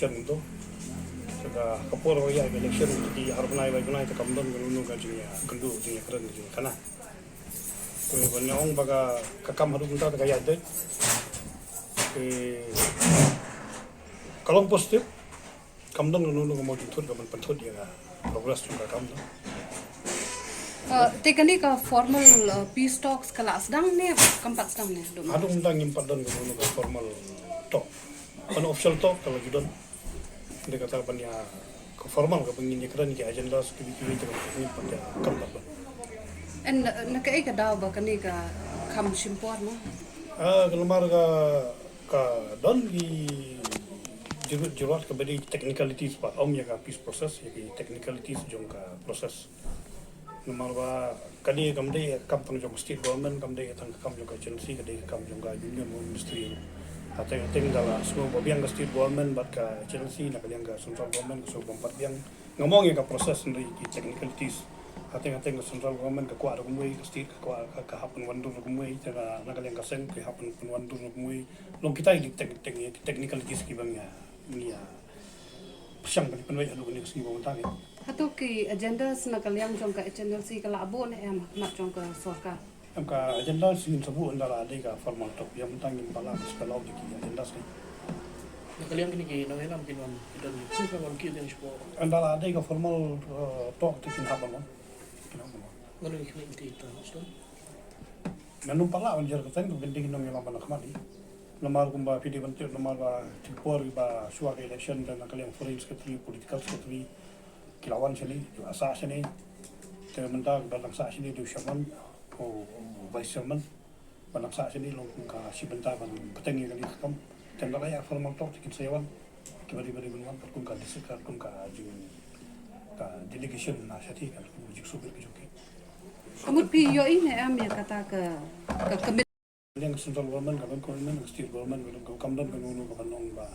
election itu. Saka kapur ya election di harunai te kamdon gunu ka jing kendu jingïakren jing kana. Ko banyong baga kakam haru kunta ka ya de. Kalau positif kamdon gunu mau jingthud ka penthud ya progress juga kamdon. Tekani ka formal peace talks kelas dang ne kampat dang ne. Adu undang impat dan gunu ka formal talk. Unofficial talk kalau judon dia kata banyak ke formal ke jingïakren ke agenda sekibi-kibi ke pada kampat. And nakai ka daw ba kani ka kam simpor mo? Kelemar ka don di jerat ke beri technicalities pa om ya ka peace process ya ki technicalities jong ka proses. Nomor ba kadi kamde kam tang jong state government kamde tang kam jong ka HNLC kadi kam jong ka union ministry. Ateng dalam semua bagian ke state government bat ka HNLC nak yang ke central government ke semua empat yang ngomong ya ka proses sendiri ki technicalities. Ateng ke central government ke kuat kumui ke state ke kuat ke happen wandur kumui cara nak yang ke sen ke happen wandur kumui. Long kita di technicalities ki bang ya ni ya. Siang kan penwai adu ni ke bang tang. Hato ki agenda sna kalyang jong ka HNLC ka labo ne am mak jong ka Sorkar. Ka agenda singin sabu andara ada ka formal talk yang tangin pala sekolah di agenda sini. Kalian kini ki nang kinon dan sisa wan ki den spo. Andara ada ka formal talk tikin happen. Ngano ki kini itu so. Nanu pala anjar ka tang bending nang yang mana kemari. Nomor kumba PD bentuk nomor ba tipor ba suara election dan kalian foreign secretary political secretary kilawan sini asa sini tementak dalam sa sini du shaman o vice chairman banyak sa sini long ka si bentak ban peteng kali kam tengah ya formal talk tikin sewan kibari-bari benwan kun ka disekar kun ka delegation na syati kan juk super ke joki Amut pi yo ini am ya kata ke yang central government government state government belum kamdan kan unu ka banong ba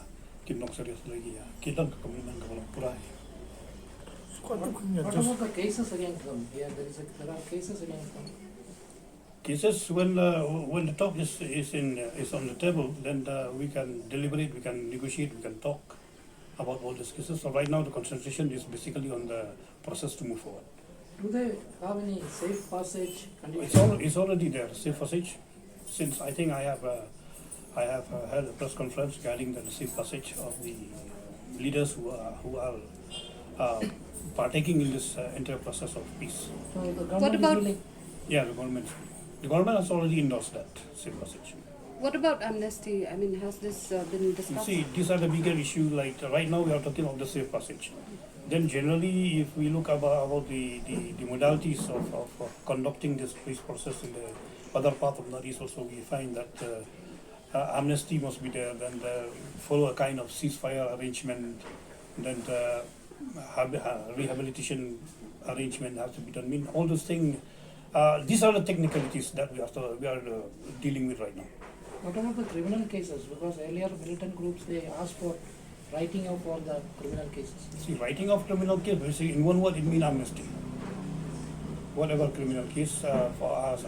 kinok serius lagi ya kidan ka komitmen ka belum pura. What about the cases against them? Yeah, there are cases against them. Cases when the talk is on the table, then we can deliberate, we can negotiate, we can talk about all these cases. So right now the concentration is basically on the process to move forward. Do they have any safe passage conditions? It's already there, safe passage. Since I think I have held a press conference regarding the safe passage of the leaders who are partaking in this entire process of peace. So the government What about- is willing. Yeah, the government has already endorsed that safe passage. What about amnesty? I mean, has this been You discussed? see, these are the bigger issues. Like right now, we are talking of the safe passage. Then generally, if we look about the modalities of conducting this peace process in the other part of Northeast, also we find that amnesty must be there. Then follow a kind of ceasefire arrangement. Then the rehabilitation arrangement has to be done. I mean, all those things. These are the technicalities that we are dealing with right now. What about the criminal cases? Because earlier militant groups they asked for writing of all the criminal cases. See, writing of criminal case, basically in one word, it means amnesty. Whatever criminal case for us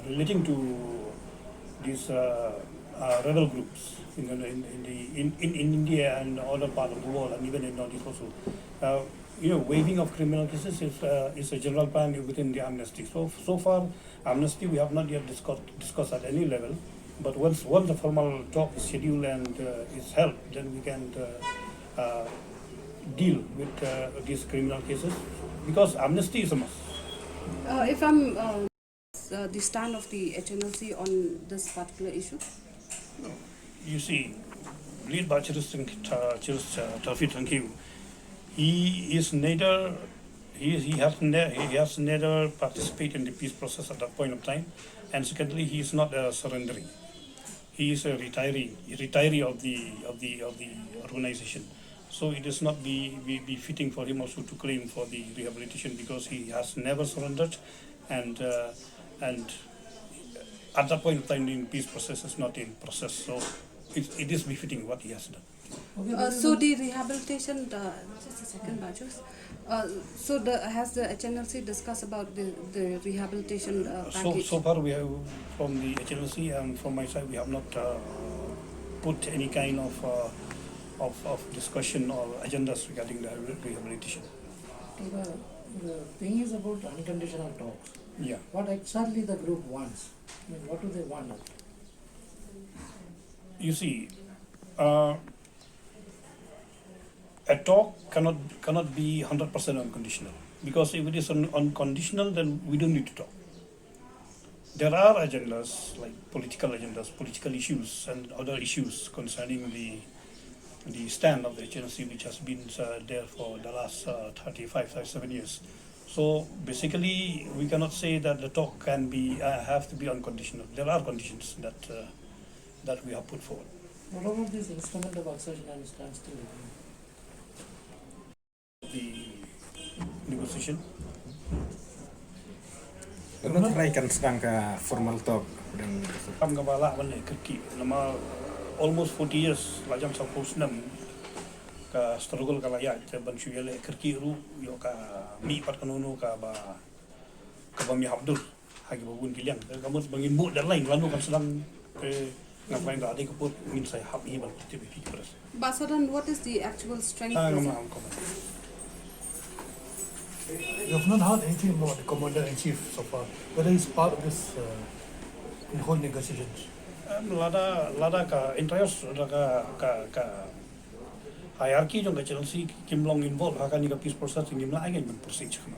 relating to these rebel groups in India and other part of the world, and even in Northeast also. Waiving of criminal cases is a general plan within the amnesty. So far, amnesty we have not yet discussed at any level. But once the formal talk is scheduled and is held, then we can deal with these criminal cases because amnesty is a must. If I'm the stand of the HNLC on this particular issue? You see, lead by Taufik Thankiu, he has neither participated in the peace process at that point of time, and secondly, he is not surrendering. He is a retiree of the organization. So it is not be fitting for him also to claim for the rehabilitation because he has never surrendered, and at that point of time the peace process is not in process. So it is befitting what he has done. So the rehabilitation, just a second, Bajos. Has the HNLC discussed about the rehabilitation package? So far we have from the HNLC and from my side we have not put any kind of of discussion or agendas regarding the rehabilitation. So the thing is about unconditional talks. Yeah. What exactly the group wants? I mean, what do they want? You see, a talk cannot be 100% unconditional, because if it is unconditional, then we don't need to talk. There are agendas like political agendas, political issues, and other issues concerning the stand of the HNLC, which has been there for the last 37 years. So basically, we cannot say that the talk can be have to be unconditional. There are conditions that we have put forward. What about this instrument of accession and standstill agreement? The negotiation. Menuraikan sedang ke formal talk dan Kam gabala balik kerki nama almost 40 years lajang suppose nam ka struggle ka layak ban syule kerki ru yo ka mi pat kanono ka ba mi Abdul hagi babun kiliang kamu bangin bu dan lain lalu kan sedang ngapain dah ada keput min saya hab ni ban tiba tiba terus. But Sadon, what is the actual strength? Ngam komen. You have not heard anything about the Commander-in-Chief so far, whether he's part of this in whole negotiations. Lada ka interest ka hierarchy jong ka HNLC kim long involved akan ni ka peace process ngim la ingin men proceed kama.